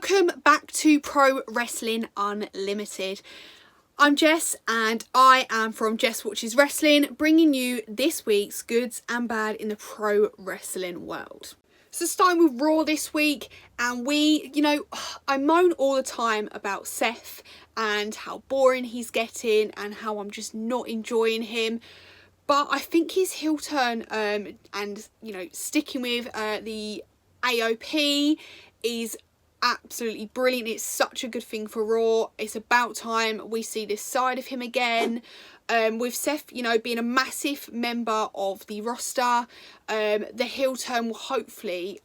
Welcome back to Pro Wrestling Unlimited. I'm Jess and I am from Jess Watches Wrestling, bringing you this week's goods and bad in the pro wrestling world. So starting with Raw this week, and I moan all the time about Seth and how boring he's getting and how I'm just not enjoying him. But I think his heel turn and sticking with the AOP is absolutely brilliant. It's such a good thing for Raw. It's about time we see this side of him again. With Seth, being a massive member of the roster, the heel turn will hopefully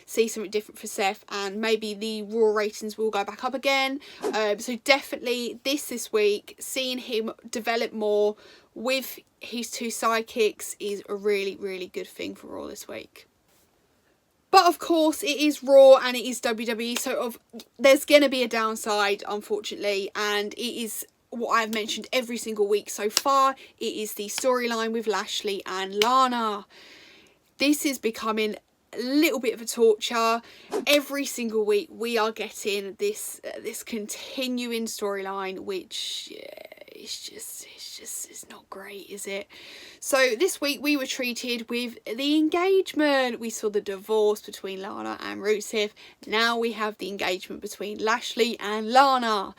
see something different for Seth, and maybe the Raw ratings will go back up again. So definitely this week, seeing him develop more with his two sidekicks is a really, really good thing for Raw this week. But of course, it is Raw and it is WWE, so there's going to be a downside, unfortunately, and it is what I've mentioned every single week so far. It is the storyline with Lashley and Lana. This is becoming a little bit of a torture. Every single week we are getting this continuing storyline, which it's not great, is it? So this week we were treated with the engagement. We saw the divorce between Lana and Rusev. Now we have the engagement between Lashley and Lana.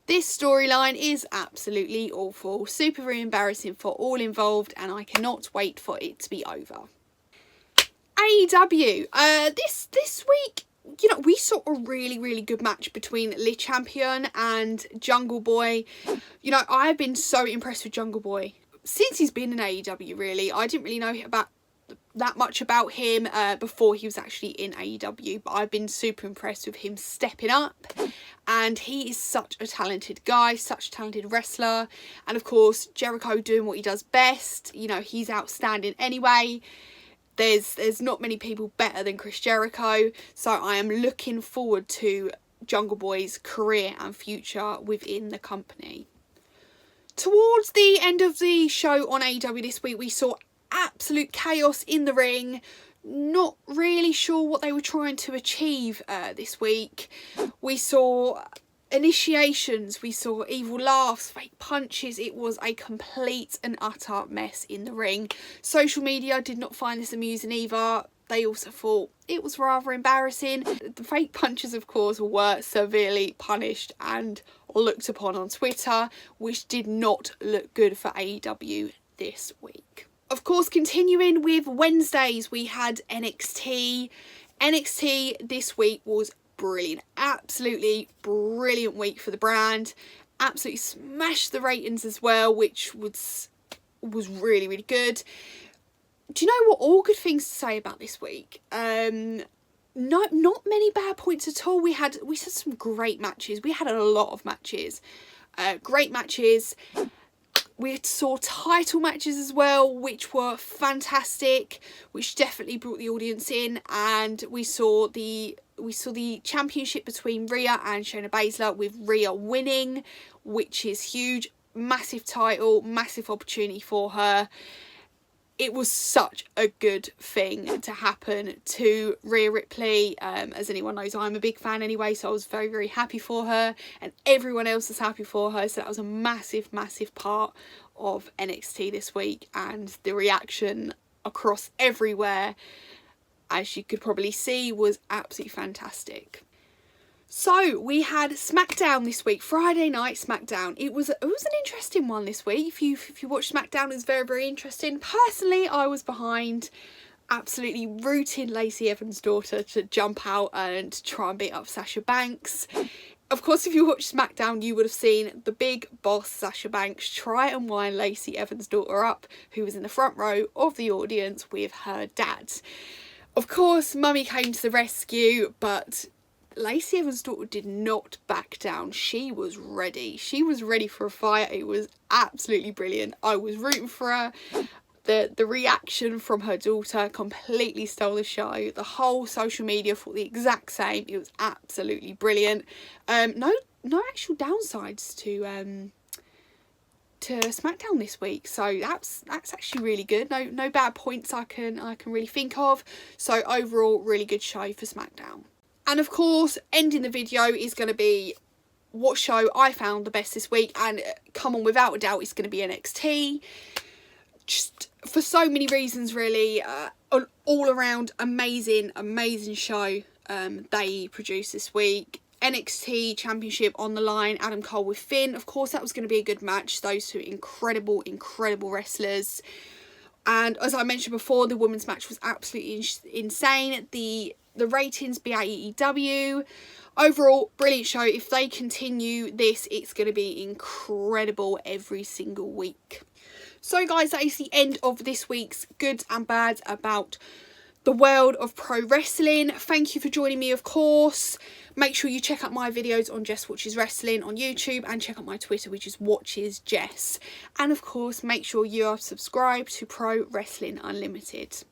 This storyline is absolutely awful, super embarrassing for all involved, and I cannot wait for it to be over. AEW, this week, we saw a really, really good match between Le Champion and Jungle Boy. I've been so impressed with Jungle Boy since he's been in AEW, really. I didn't really know that much about him before he was actually in AEW, but I've been super impressed with him stepping up, and he is such a talented guy, such a talented wrestler, and of course Jericho doing what he does best. He's outstanding anyway. There's not many people better than Chris Jericho, so I am looking forward to Jungle Boy's career and future within the company. Towards the end of the show on AEW this week, we saw absolute chaos in the ring. Not really sure what they were trying to achieve this week. We saw initiations, we saw evil laughs, fake punches. It was a complete and utter mess in the ring. Social media did not find this amusing either. They also thought it was rather embarrassing. The fake punches, of course, were severely punished and looked upon on Twitter, which did not look good for AEW this week. Of course, continuing with Wednesdays, we had NXT. NXT this week was brilliant, absolutely brilliant week for the brand. Absolutely smashed the ratings as well, which was really, really good. Do you know what? All good things to say about this week. Not many bad points at all. We had some great matches. We had a lot of matches, great matches. We saw title matches as well, which were fantastic, which definitely brought the audience in, and we saw the championship between Rhea and Shayna Baszler, with Rhea winning, which is huge. Massive title, massive opportunity for her. It was such a good thing to happen to Rhea Ripley. As anyone knows, I'm a big fan anyway, so I was very, very happy for her, and everyone else was happy for her. So that was a massive, massive part of NXT this week, and the reaction across everywhere, as you could probably see, was absolutely fantastic. So we had SmackDown this week, Friday night SmackDown. It was an interesting one this week. If you watch SmackDown, it was very, very interesting. Personally, I was behind, absolutely rooting Lacey Evans' daughter to jump out and try and beat up Sasha Banks. Of course, if you watch SmackDown, you would have seen the big boss Sasha Banks try and wind Lacey Evans' daughter up, who was in the front row of the audience with her dad. Of course, Mummy came to the rescue, but Lacey Evans' daughter did not back down. She was ready. She was ready for a fight. It was absolutely brilliant. I was rooting for her. The reaction from her daughter completely stole the show. The whole social media thought the exact same. It was absolutely brilliant. No actual downsides to SmackDown this week, so that's actually really good. No bad points I can really think of. So overall, really good show for SmackDown. And of course, ending the video is going to be what show I found the best this week, and come on, without a doubt it's going to be NXT. Just for so many reasons really. An all around amazing show they produced this week. NXT Championship on the line, Adam Cole with Finn. Of course that was going to be a good match, those two incredible wrestlers. And as I mentioned before, the women's match was absolutely insane. The ratings beat AEW. Overall, brilliant show. If they continue this, it's going to be incredible every single week. So guys, that is the end of this week's goods and bads about the world of pro wrestling. Thank you for joining me, of course. Make sure you check out my videos on Jess Watches Wrestling on YouTube, and check out my Twitter, which is Watches Jess. And of course, make sure you are subscribed to Pro Wrestling Unlimited.